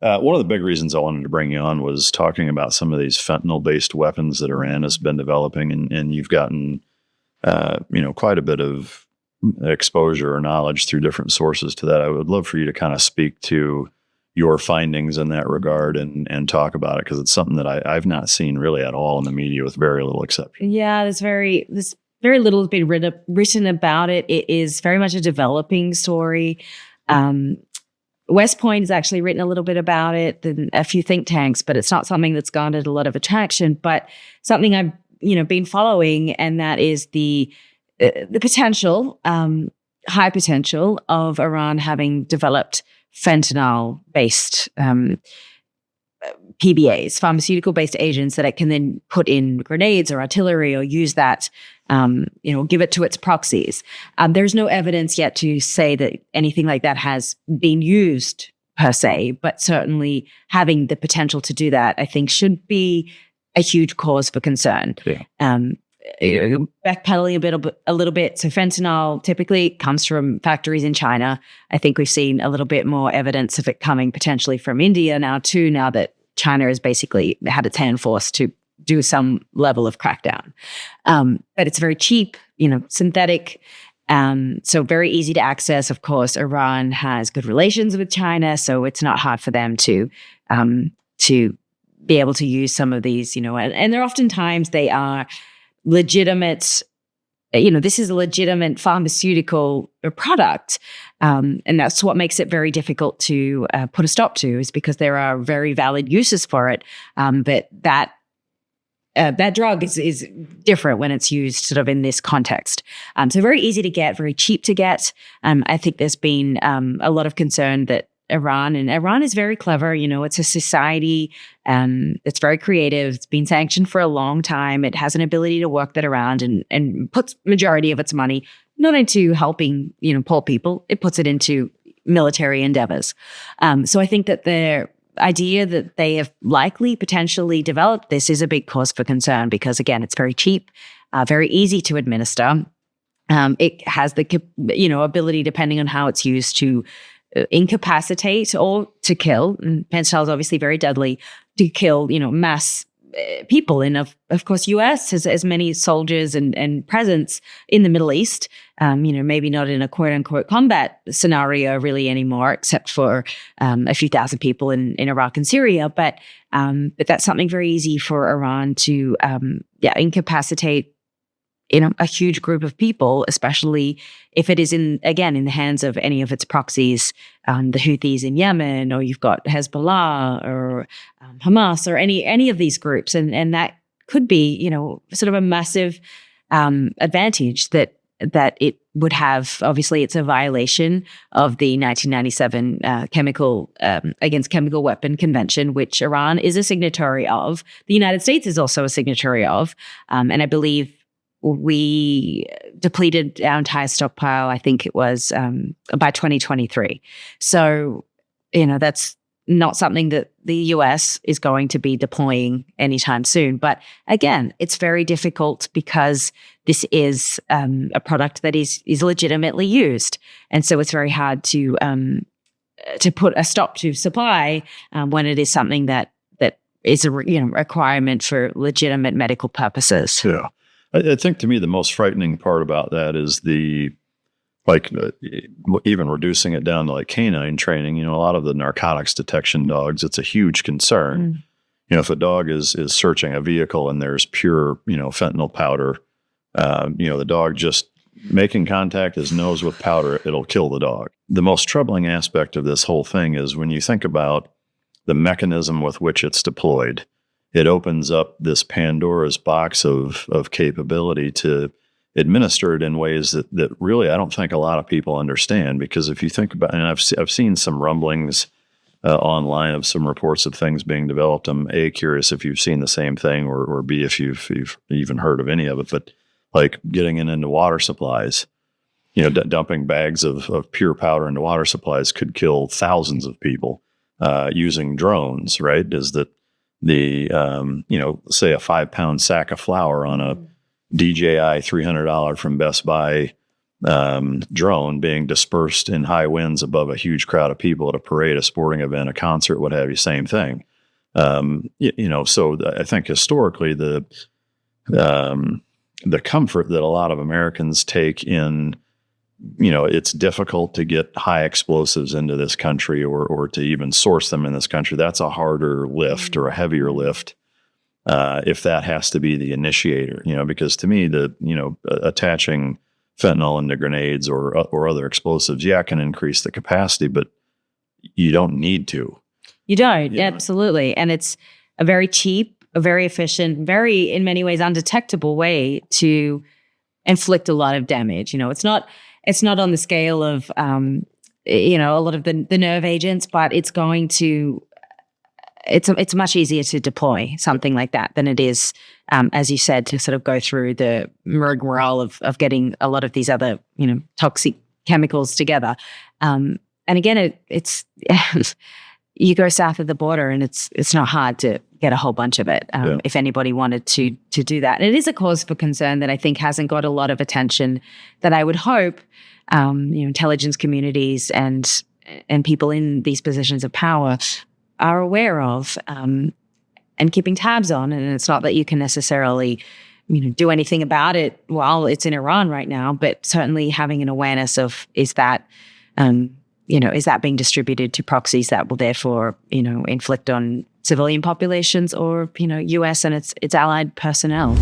One of the big reasons I wanted to bring you on was talking about some of these fentanyl-based weapons that Iran has been developing, and you've gotten, quite a bit of exposure or knowledge through different sources to that. I would love for you to kind of speak to your findings in that regard and talk about it, because it's something that I've not seen really at all in the media, with very little exception. Yeah, there's very little has been written about it. It is very much a developing story. West Point has actually written a little bit about it, and a few think tanks, but it's not something that's garnered a lot of attraction. But something I've been following, and that is the potential, high potential of Iran having developed fentanyl-based PBAs, pharmaceutical-based agents that it can then put in grenades or artillery, or use that, give it to its proxies. There's no evidence yet to say that anything like that has been used per se, but certainly having the potential to do that, I think, should be a huge cause for concern. Yeah. Backpedaling a little bit. So fentanyl typically comes from factories in China. I think we've seen a little bit more evidence of it coming potentially from India now too, now that China has basically had its hand forced to do some level of crackdown. But it's very cheap, synthetic, so very easy to access. Of course, Iran has good relations with China, so it's not hard for them to be able to use some of these, and they're oftentimes they are legitimate. This is a legitimate pharmaceutical product, and that's what makes it very difficult to put a stop to, is because there are very valid uses for it. But that drug is different when it's used sort of in this context. So very easy to get, very cheap to get. I think there's been a lot of concern that Iran is very clever. It's a society that's very creative. It's been sanctioned for a long time. It has an ability to work that around and puts majority of its money not into helping, poor people. It puts it into military endeavors. So I think that the idea that they have likely potentially developed this is a big cause for concern, because again, it's very cheap, very easy to administer. It has the ability, depending on how it's used, to incapacitate or to kill. And fentanyl is obviously very deadly, to kill, mass people. And of course, U.S. has as many soldiers and presence in the Middle East. Maybe not in a quote unquote combat scenario really anymore, except for a few thousand people in Iraq and Syria. But that's something very easy for Iran to incapacitate a huge group of people, especially if it is in the hands of any of its proxies, the Houthis in Yemen, or you've got Hezbollah or Hamas, or any of these groups. And that could be, sort of a massive advantage that it would have. Obviously, it's a violation of the 1997 Against Chemical Weapon Convention, which Iran is a signatory of. The United States is also a signatory of. And I believe we depleted our entire stockpile, I think it was by 2023. So, that's not something that the US is going to be deploying anytime soon. But again, it's very difficult because this is a product that is legitimately used. And so it's very hard to put a stop to supply when it is something that is a requirement for legitimate medical purposes. Yeah. I think to me the most frightening part about that is even reducing it down to like canine training. A lot of the narcotics detection dogs, it's a huge concern. If a dog is searching a vehicle and there's pure, fentanyl powder, the dog just making contact, his nose with powder, it'll kill the dog. The most troubling aspect of this whole thing is when you think about the mechanism with which it's deployed. It opens up this Pandora's box of capability to administer it in ways that really I don't think a lot of people understand. Because if you think about, and I've seen some rumblings online of some reports of things being developed. I'm A, curious if you've seen the same thing, or B, if you've even heard of any of it. But like getting into water supplies, dumping bags of pure powder into water supplies could kill thousands of people using drones. Right? Is that the, say a 5-pound sack of flour on a DJI $300 from Best Buy drone being dispersed in high winds above a huge crowd of people at a parade, a sporting event, a concert, what have you, same thing. So I think historically the comfort that a lot of Americans take in, it's difficult to get high explosives into this country or to even source them in this country. That's a harder lift or a heavier lift. If that has to be the initiator, because to me, attaching fentanyl into grenades or other explosives, can increase the capacity, but you don't need to. You don't, absolutely. And it's a very cheap, a very efficient, very, in many ways, undetectable way to inflict a lot of damage. It's not on the scale of, a lot of the nerve agents, but it's going to, it's much easier to deploy something like that than it is, as you said, to sort of go through the rigmarole of getting a lot of these other, toxic chemicals together. And again, it's you go south of the border, and it's not hard to get a whole bunch of it if anybody wanted to do that. And it is a cause for concern that I think hasn't got a lot of attention that I would hope intelligence communities and people in these positions of power are aware of and keeping tabs on. And it's not that you can necessarily do anything about it while it's in Iran right now, but certainly having an awareness of is that being distributed to proxies that will therefore, inflict on civilian populations or, U.S. and its allied personnel.